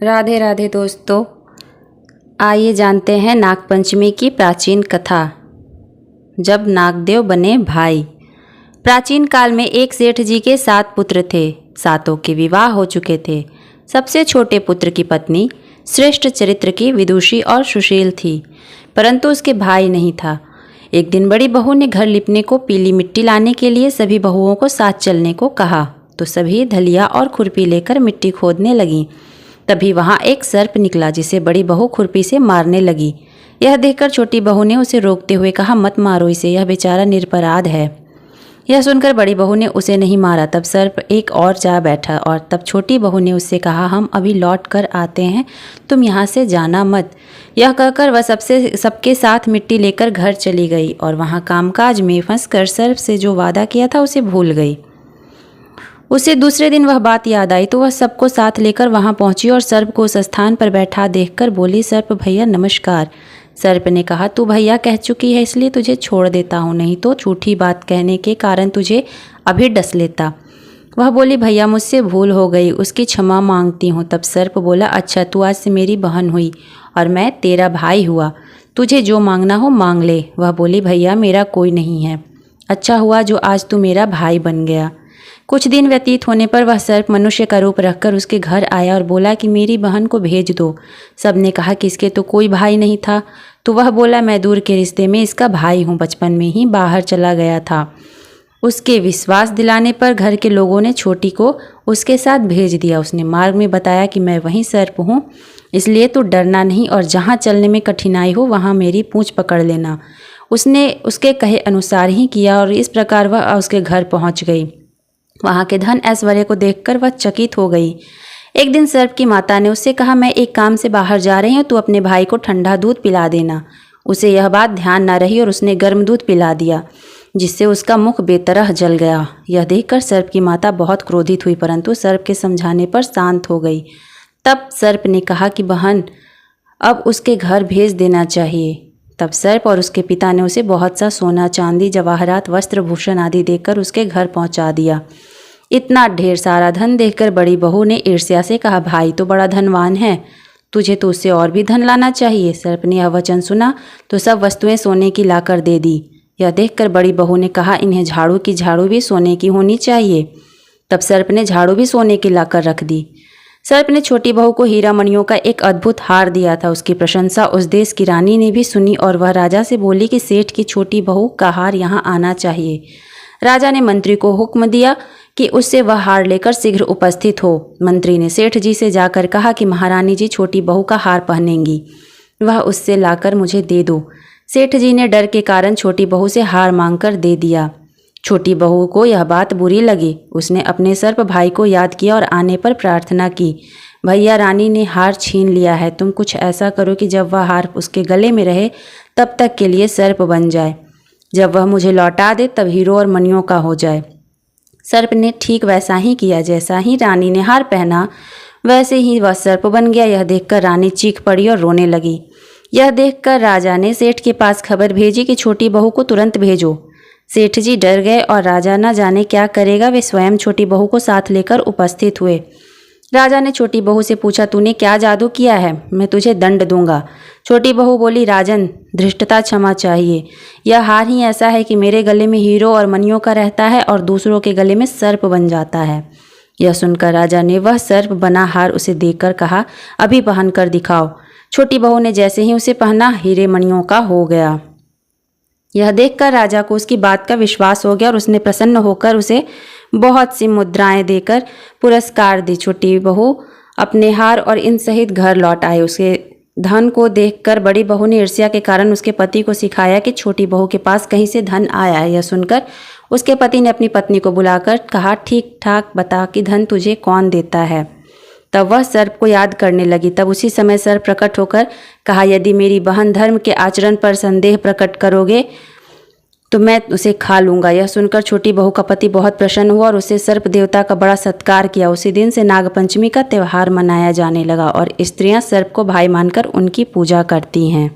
राधे राधे दोस्तों, आइए जानते हैं नागपंचमी की प्राचीन कथा। जब नागदेव बने भाई। प्राचीन काल में एक सेठ जी के 7 पुत्र थे। सातों के विवाह हो चुके थे। सबसे छोटे पुत्र की पत्नी श्रेष्ठ चरित्र की विदुषी और सुशील थी, परंतु उसके भाई नहीं था। एक दिन बड़ी बहू ने घर लिपने को पीली मिट्टी लाने के लिए सभी बहुओं को साथ चलने को कहा, तो सभी धलिया और खुरपी लेकर मिट्टी खोदने लगीं। तभी वहाँ एक सर्प निकला, जिसे बड़ी बहू खुरपी से मारने लगी। यह देखकर छोटी बहू ने उसे रोकते हुए कहा, मत मारो इसे, यह बेचारा निरपराध है। यह सुनकर बड़ी बहू ने उसे नहीं मारा। तब सर्प एक और जा बैठा और तब छोटी बहू ने उससे कहा, हम अभी लौट कर आते हैं, तुम यहाँ से जाना मत। यह कहकर वह सबके साथ मिट्टी लेकर घर चली गई और वहाँ कामकाज में फंसकर सर्प से जो वादा किया था उसे भूल गई। उसे दूसरे दिन वह बात याद आई, तो वह सबको साथ लेकर वहां पहुंची और सर्प को उस स्थान पर बैठा देखकर बोली, सर्प भैया नमस्कार। सर्प ने कहा, तू भैया कह चुकी है इसलिए तुझे छोड़ देता हूँ, नहीं तो झूठी बात कहने के कारण तुझे अभी डस लेता। वह बोली, भैया मुझसे भूल हो गई, उसकी क्षमा मांगती हूँ। तब सर्प बोला, अच्छा तू आज से मेरी बहन हुई और मैं तेरा भाई हुआ, तुझे जो मांगना हो मांग ले। वह बोली, भैया मेरा कोई नहीं है, अच्छा हुआ जो आज तू मेरा भाई बन गया। कुछ दिन व्यतीत होने पर वह सर्प मनुष्य का रूप रखकर उसके घर आया और बोला कि मेरी बहन को भेज दो। सब ने कहा कि इसके तो कोई भाई नहीं था, तो वह बोला, मैं दूर के रिश्ते में इसका भाई हूँ, बचपन में ही बाहर चला गया था। उसके विश्वास दिलाने पर घर के लोगों ने छोटी को उसके साथ भेज दिया। उसने मार्ग में बताया कि मैं वही सर्प हूँ, इसलिए तू डरना नहीं और जहाँ चलने में कठिनाई हो वहाँ मेरी पूँछ पकड़ लेना। उसने उसके कहे अनुसार ही किया और इस प्रकार वह उसके घर पहुँच गई। वहाँ के धन ऐश्वर्य को देखकर वह चकित हो गई। एक दिन सर्प की माता ने उससे कहा, मैं एक काम से बाहर जा रही हूँ, तू अपने भाई को ठंडा दूध पिला देना। उसे यह बात ध्यान न रही और उसने गर्म दूध पिला दिया, जिससे उसका मुख बेतरह जल गया। यह देखकर सर्प की माता बहुत क्रोधित हुई, परंतु सर्प के समझाने पर शांत हो गई। तब सर्प ने कहा कि बहन, अब उसके घर भेज देना चाहिए। तब सर्प और उसके पिता ने उसे बहुत सा सोना चांदी जवाहरात वस्त्र भूषण आदि देकर उसके घर पहुंचा दिया। इतना ढेर सारा धन देखकर बड़ी बहू ने ईर्ष्या से कहा, भाई तो बड़ा धनवान है, तुझे तो उससे और भी धन लाना चाहिए। सर्प ने यह वचन सुना तो सब वस्तुएं सोने की लाकर दे दी। यह देखकर बड़ी बहू ने कहा, इन्हें झाड़ू की झाड़ू भी सोने की होनी चाहिए। तब सर्प ने झाड़ू भी सोने की लाकर रख दी। सर्प ने छोटी बहू को हीरा मणियों का एक अद्भुत हार दिया था। उसकी प्रशंसा उस देश की रानी ने भी सुनी और वह राजा से बोली कि सेठ की छोटी बहू का हार यहाँ आना चाहिए। राजा ने मंत्री को हुक्म दिया कि उससे वह हार लेकर शीघ्र उपस्थित हो। मंत्री ने सेठ जी से जाकर कहा कि महारानी जी छोटी बहू का हार पहनेंगी, वह उससे लाकर मुझे दे दो। सेठ जी ने डर के कारण छोटी बहू से हार मांगकर दे दिया। छोटी बहू को यह बात बुरी लगी। उसने अपने सर्प भाई को याद किया और आने पर प्रार्थना की, भैया रानी ने हार छीन लिया है, तुम कुछ ऐसा करो कि जब वह हार उसके गले में रहे तब तक के लिए सर्प बन जाए, जब वह मुझे लौटा दे तब हीरो और मणियों का हो जाए। सर्प ने ठीक वैसा ही किया। जैसा ही रानी ने हार पहना वैसे ही वह सर्प बन गया। यह देखकर रानी चीख पड़ी और रोने लगी। यह देखकर राजा ने सेठ के पास खबर भेजी कि छोटी बहू को तुरंत भेजो। सेठ जी डर गए और राजा न जाने क्या करेगा, वे स्वयं छोटी बहू को साथ लेकर उपस्थित हुए। राजा ने छोटी बहू से पूछा, तूने क्या जादू किया है, मैं तुझे दंड दूंगा। छोटी बहू बोली, राजन धृष्टता क्षमा चाहिए, यह हार ही ऐसा है कि मेरे गले में हीरो और मणियों का रहता है और दूसरों के गले में सर्प बन जाता है। यह सुनकर राजा ने वह सर्प बना हार उसे देकर कहा, अभी पहन कर दिखाओ। छोटी बहू ने जैसे ही उसे पहना, हीरे मणियों का हो गया। यह देखकर राजा को उसकी बात का विश्वास हो गया और उसने प्रसन्न होकर उसे बहुत सी मुद्राएं देकर पुरस्कार दी। छोटी बहू अपने हार और इन सहित घर लौट आई। उसके धन को देखकर बड़ी बहू ने ईर्ष्या के कारण उसके पति को सिखाया कि छोटी बहू के पास कहीं से धन आया है। यह सुनकर उसके पति ने अपनी पत्नी को बुलाकर कहा, ठीक ठाक बता कि धन तुझे कौन देता है। तब वह सर्प को याद करने लगी। तब उसी समय सर्प प्रकट होकर कहा, यदि मेरी बहन धर्म के आचरण पर संदेह प्रकट करोगे तो मैं उसे खा लूँगा। यह सुनकर छोटी बहू का पति बहुत प्रसन्न हुआ और उसे सर्प देवता का बड़ा सत्कार किया। उसी दिन से नागपंचमी का त्यौहार मनाया जाने लगा और स्त्रियां सर्प को भाई मानकर उनकी पूजा करती हैं।